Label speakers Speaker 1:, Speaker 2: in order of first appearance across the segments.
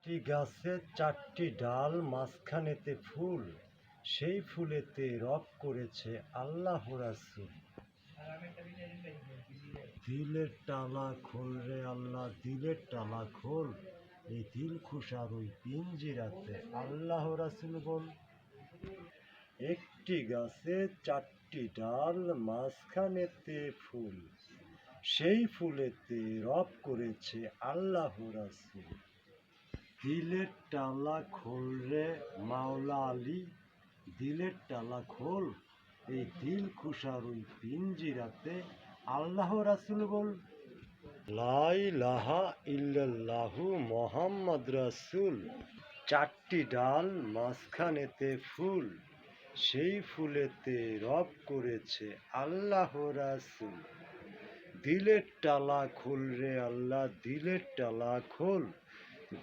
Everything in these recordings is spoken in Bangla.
Speaker 1: একটি গাছে চারটি ডাল, মাঝখানেতে ফুল, সেই ফুলেতে রব করেছে আল্লাহ রাসূল। দিলের তালা খোল রে আল্লাহ, দিলের তালা খোল, এই দিল খুশার ওই পিঞ্জিরাতে আল্লাহ রাসূল বল। একটি গাছে চারটি ডাল, মাঝখানেতে ফুল, সেই ফুলেতে রব করেছে আল্লাহ রাসূল। দিলের তালা খোল রে মাওলা আলী, দিলের তালা খোল, এই দিল খুশার ওই পিঞ্জিরাতে আল্লাহ রাসূল বল। লা ইলাহা ইল্লাল্লাহু মুহাম্মদ রাসূল। চারটি ডাল, মাঝখানেতে ফুল, সেই ফুলেতে রব করেছে আল্লাহ রাসূল। দিলের তালা খোল রে আল্লাহ, দিলের তালা খোল,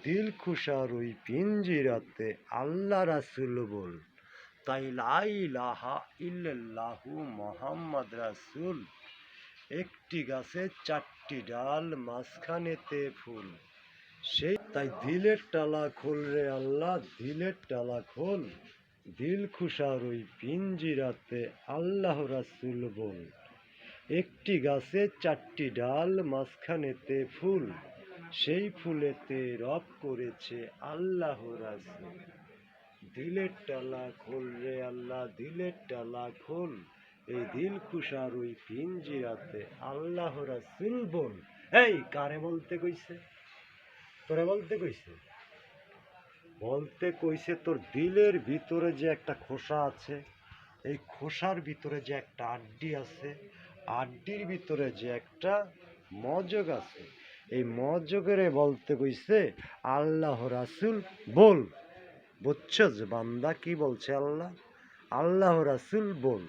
Speaker 1: দিল খুশার ওই পিঞ্জিরাতে আল্লাহ রাসূল বল। তাই লা ইলাহা ইল্লাল্লাহু মুহাম্মদ রাসূল। একটি গাছে চারটি ডাল, মাঝখানেতে ফুল, সেই তাই দিলের তালা খোল রে আল্লাহ, দিলের তালা খোল, দিল খুশার ওই পিঞ্জিরাতে আল্লাহ রাসূল বল। একটি গাছে চারটি ডাল, মাঝখানেতে ফুল, সেই ফুলেতে রব করেছে আল্লাহ রাসূল। দিলের তালা খোল রে আল্লাহ, দিলের তালা খোল, এই দিল খুশার ওই পিঞ্জিরাতে আল্লাহ রাসূল বল। এই কারে বলতে কইছে? তোরে বলতে কইছে? বলতে কইছে তোর দিলের ভিতরে যে একটা খোসা আছে, এই খোসার ভিতরে যে একটা আড্ডি আছে, আড্ডির ভিতরে যে একটা মজগ আছে, এই মজগেরে বলতে কইছে আল্লাহ রাসূল বল। বুঝছো যে বান্দা কি বলছে আল্লাহ? আল্লাহ রাসূল বল।